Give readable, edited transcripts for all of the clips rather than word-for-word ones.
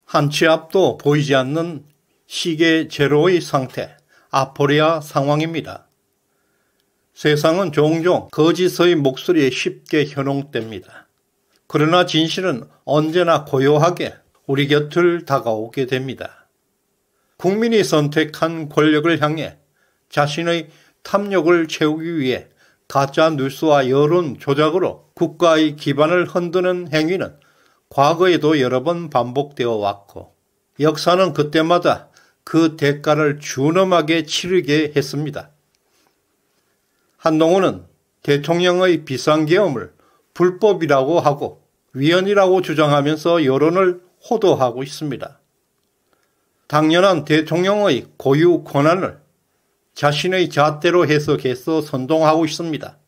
한 치 앞도 보이지 않는 시계 제로의 상태, 아포리아 상황입니다. 세상은 종종 거짓의 목소리에 쉽게 현혹됩니다. 그러나 진실은 언제나 고요하게 우리 곁을 다가오게 됩니다. 국민이 선택한 권력을 향해 자신의 탐욕을 채우기 위해 가짜 뉴스와 여론 조작으로 국가의 기반을 흔드는 행위는 과거에도 여러 번 반복되어 왔고 역사는 그때마다 그 대가를 준엄하게 치르게 했습니다. 한동훈은 대통령의 비상계엄을 불법이라고 하고 위헌이라고 주장하면서 여론을 호도하고 있습니다. 당연한 대통령의 고유 권한을 자신의 잣대로 해석해서 선동하고 있습니다.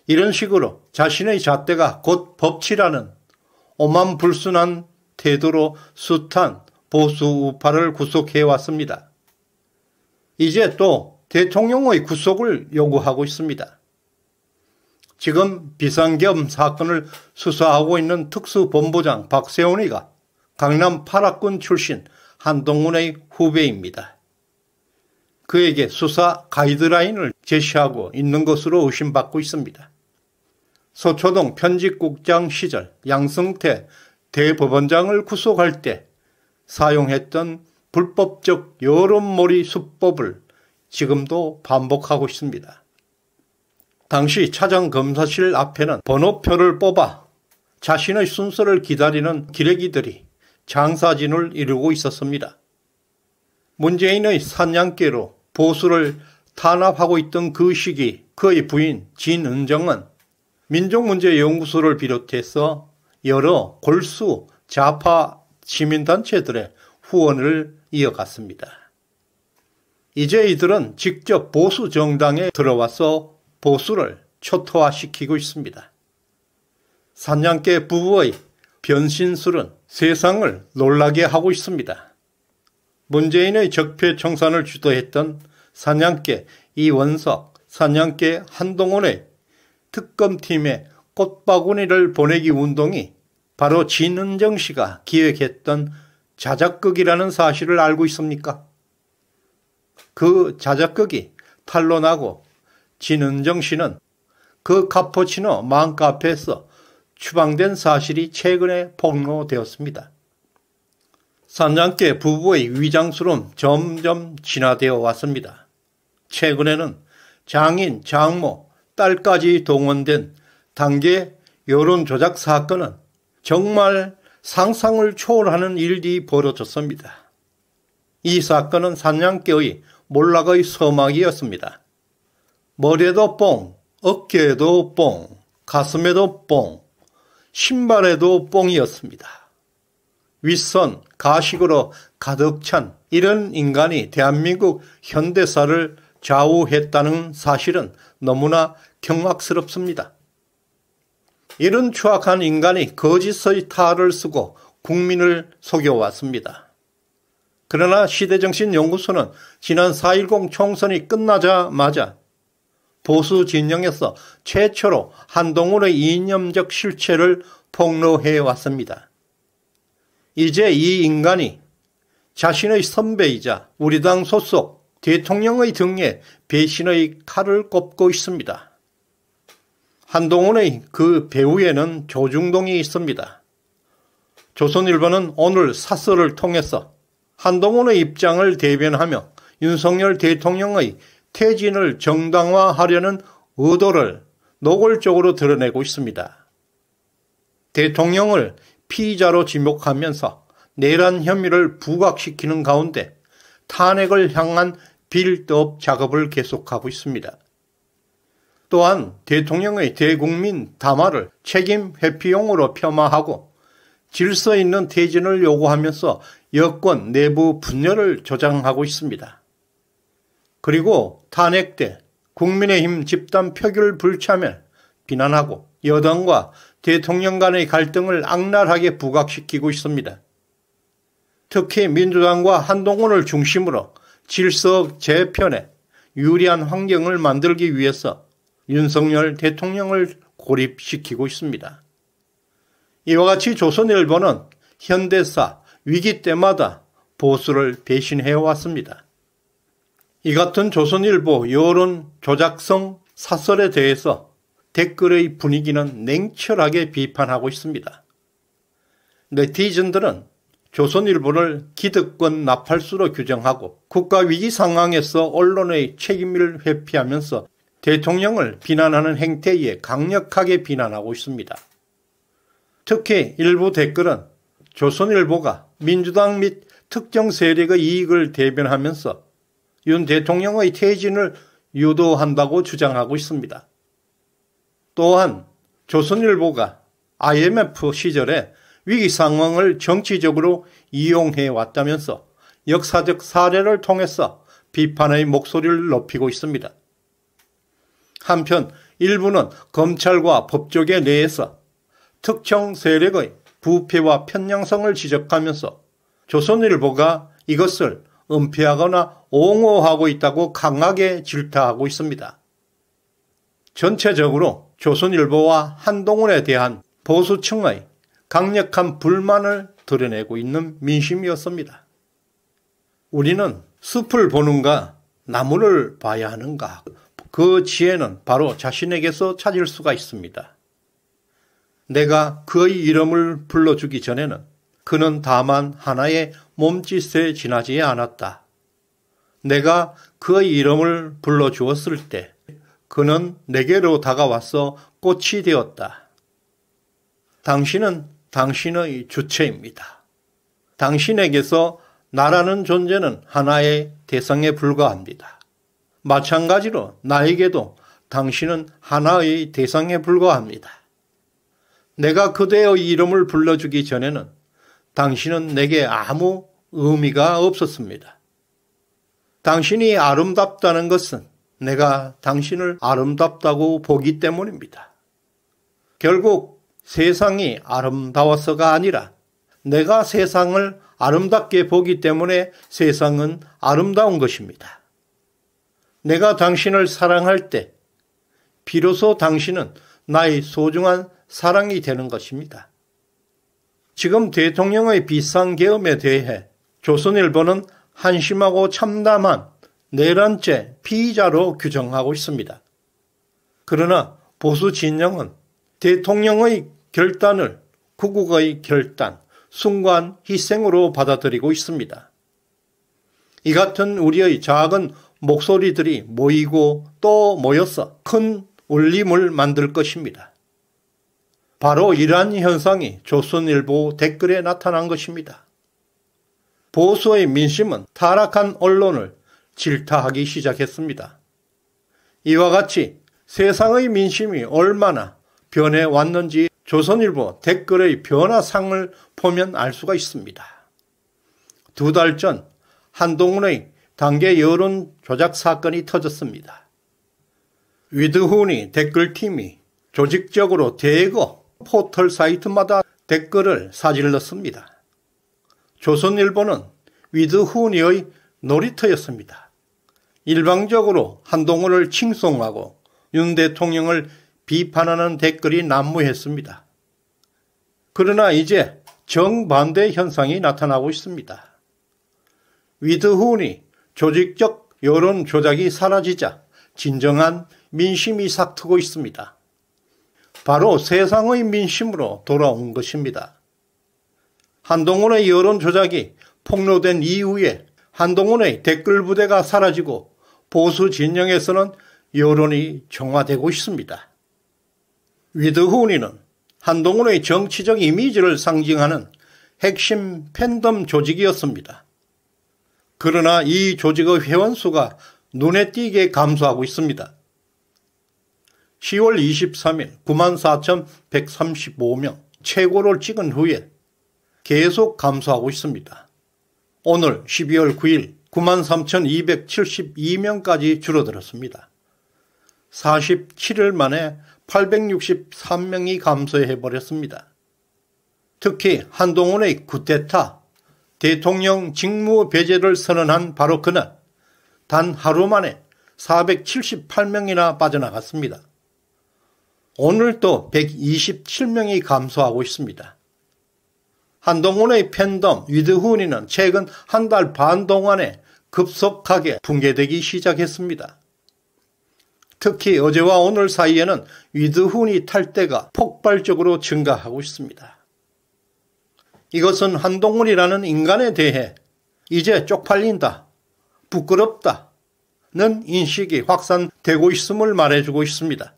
이런 식으로 자신의 잣대가 곧 법치라는 오만불순한 태도로 숱한 보수 우파를 구속해왔습니다. 이제 또 대통령의 구속을 요구하고 있습니다. 지금 비상계엄 사건을 수사하고 있는 특수본부장 박세훈이가 강남 8학군 출신 한동훈의 후배입니다. 그에게 수사 가이드라인을 제시하고 있는 것으로 의심받고 있습니다. 서초동 편집국장 시절 양승태 대법원장을 구속할 때 사용했던 불법적 여론몰이 수법을 지금도 반복하고 있습니다. 당시 차장검사실 앞에는 번호표를 뽑아 자신의 순서를 기다리는 기레기들이 장사진을 이루고 있었습니다. 문재인의 사냥개로 보수를 탄압하고 있던 그 시기 그의 부인 진은정은 민족문제연구소를 비롯해서 여러 골수 좌파 시민단체들의 후원을 이어갔습니다. 이제 이들은 직접 보수 정당에 들어와서 보수를 초토화시키고 있습니다. 사냥개 부부의 변신술은 세상을 놀라게 하고 있습니다. 문재인의 적폐청산을 주도했던 사냥개 이원석, 사냥개 한동훈의 특검팀의 꽃바구니를 보내기 운동이 바로 진은정 씨가 기획했던 자작극이라는 사실을 알고 있습니까? 그 자작극이 탄로나고 진은정 씨는 그 카푸치노 맘카페에서 추방된 사실이 최근에 폭로되었습니다. 사냥개 부부의 위장술은 점점 진화되어 왔습니다. 최근에는 장인, 장모, 딸까지 동원된 단계 여론조작 사건은 정말 상상을 초월하는 일이 벌어졌습니다. 이 사건은 사냥개의 몰락의 서막이었습니다. 머리에도 뽕, 어깨에도 뽕, 가슴에도 뽕, 신발에도 뽕이었습니다. 윗선, 가식으로 가득 찬 이런 인간이 대한민국 현대사를 좌우했다는 사실은 너무나 경악스럽습니다. 이런 추악한 인간이 거짓의 탈을 쓰고 국민을 속여왔습니다. 그러나 시대정신연구소는 지난 4.10 총선이 끝나자마자 보수 진영에서 최초로 한동훈의 이념적 실체를 폭로해왔습니다. 이제 이 인간이 자신의 선배이자 우리 당 소속 대통령의 등에 배신의 칼을 꼽고 있습니다. 한동훈의 그 배후에는 조중동이 있습니다. 조선일보는 오늘 사설을 통해서 한동훈의 입장을 대변하며 윤석열 대통령의 퇴진을 정당화하려는 의도를 노골적으로 드러내고 있습니다. 대통령을 피의자로 지목하면서 내란 혐의를 부각시키는 가운데 탄핵을 향한 빌드업 작업을 계속하고 있습니다. 또한 대통령의 대국민 담화를 책임 회피용으로 폄하하고 질서 있는 퇴진을 요구하면서 여권 내부 분열을 조장하고 있습니다. 그리고 탄핵 때 국민의힘 집단 표결 불참을 비난하고 여당과 대통령 간의 갈등을 악랄하게 부각시키고 있습니다. 특히 민주당과 한동훈을 중심으로 질서 재편에 유리한 환경을 만들기 위해서 윤석열 대통령을 고립시키고 있습니다. 이와 같이 조선일보는 현대사 위기 때마다 보수를 배신해왔습니다. 이 같은 조선일보 여론 조작성 사설에 대해서 댓글의 분위기는 냉철하게 비판하고 있습니다. 네티즌들은 조선일보를 기득권 나팔수로 규정하고 국가위기 상황에서 언론의 책임을 회피하면서 대통령을 비난하는 행태에 강력하게 비난하고 있습니다. 특히 일부 댓글은 조선일보가 민주당 및 특정 세력의 이익을 대변하면서 윤 대통령의 퇴진을 유도한다고 주장하고 있습니다. 또한 조선일보가 IMF 시절에 위기 상황을 정치적으로 이용해 왔다면서 역사적 사례를 통해서 비판의 목소리를 높이고 있습니다. 한편 일부는 검찰과 법조계 내에서 특정 세력의 부패와 편향성을 지적하면서 조선일보가 이것을 은폐하거나 옹호하고 있다고 강하게 질타하고 있습니다. 전체적으로 조선일보와 한동훈에 대한 보수층의 강력한 불만을 드러내고 있는 민심이었습니다. 우리는 숲을 보는가 나무를 봐야 하는가, 그 지혜는 바로 자신에게서 찾을 수가 있습니다. 내가 그의 이름을 불러주기 전에는 그는 다만 하나의 몸짓에 지나지 않았다. 내가 그의 이름을 불러주었을 때 그는 내게로 다가와서 꽃이 되었다. 당신은 당신의 주체입니다. 당신에게서 나라는 존재는 하나의 대상에 불과합니다. 마찬가지로 나에게도 당신은 하나의 대상에 불과합니다. 내가 그대의 이름을 불러주기 전에는 당신은 내게 아무 의미가 없었습니다. 당신이 아름답다는 것은 내가 당신을 아름답다고 보기 때문입니다. 결국 세상이 아름다워서가 아니라 내가 세상을 아름답게 보기 때문에 세상은 아름다운 것입니다. 내가 당신을 사랑할 때 비로소 당신은 나의 소중한 사랑이 되는 것입니다. 지금 대통령의 비상계엄에 대해 조선일보는 한심하고 참담한 내란죄 피의자로 규정하고 있습니다. 그러나 보수 진영은 대통령의 결단을 구국의 결단, 순간 희생으로 받아들이고 있습니다. 이 같은 우리의 작은 목소리들이 모이고 또 모여서 큰 울림을 만들 것입니다. 바로 이러한 현상이 조선일보 댓글에 나타난 것입니다. 보수의 민심은 타락한 언론을 질타하기 시작했습니다. 이와 같이 세상의 민심이 얼마나 변해왔는지 조선일보 댓글의 변화상을 보면 알 수가 있습니다. 2달 전 한동훈의 단계 여론 조작 사건이 터졌습니다. 위드훈이 댓글팀이 조직적으로 대거 포털 사이트마다 댓글을 사질렀습니다. 조선일보는 위드훈이의 놀이터였습니다. 일방적으로 한동훈을 칭송하고 윤 대통령을 비판하는 댓글이 난무했습니다. 그러나 이제 정반대 현상이 나타나고 있습니다. 위드훈이 조직적 여론 조작이 사라지자 진정한 민심이 싹트고 있습니다. 바로 세상의 민심으로 돌아온 것입니다. 한동훈의 여론 조작이 폭로된 이후에 한동훈의 댓글 부대가 사라지고 보수 진영에서는 여론이 정화되고 있습니다. 위드훈이는 한동훈의 정치적 이미지를 상징하는 핵심 팬덤 조직이었습니다. 그러나 이 조직의 회원수가 눈에 띄게 감소하고 있습니다. 10월 23일 94,135명 최고를 찍은 후에 계속 감소하고 있습니다. 오늘 12월 9일 93,272명까지 줄어들었습니다. 47일 만에 863명이 감소해버렸습니다. 특히 한동훈의 쿠데타, 대통령 직무 배제를 선언한 바로 그날 단 하루 만에 478명이나 빠져나갔습니다. 오늘 또 127명이 감소하고 있습니다. 한동훈의 팬덤 위드훈이는 최근 한 달 반 동안에 급속하게 붕괴되기 시작했습니다. 특히 어제와 오늘 사이에는 위드훈이 탈때가 폭발적으로 증가하고 있습니다. 이것은 한동훈이라는 인간에 대해 이제 쪽팔린다, 부끄럽다는 인식이 확산되고 있음을 말해주고 있습니다.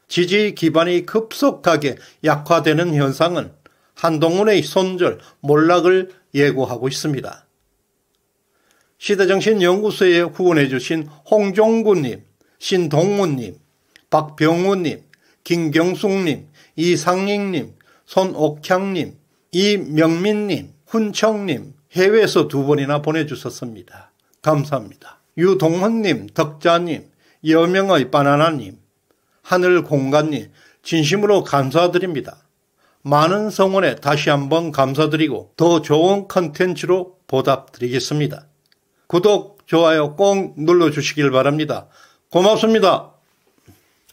지지 기반이 급속하게 약화되는 현상은 한동훈의 손절, 몰락을 예고하고 있습니다. 시대정신연구소에 후원해 주신 홍종구님, 신동훈님, 박병우님, 김경숙님, 이상익님, 손옥향님, 이명민님, 훈청님, 해외에서 2번이나 보내주셨습니다. 감사합니다. 유동헌님, 덕자님, 여명의 바나나님, 하늘공간님, 진심으로 감사드립니다. 많은 성원에 다시 한번 감사드리고 더 좋은 컨텐츠로 보답드리겠습니다. 구독, 좋아요 꼭 눌러주시길 바랍니다. 고맙습니다.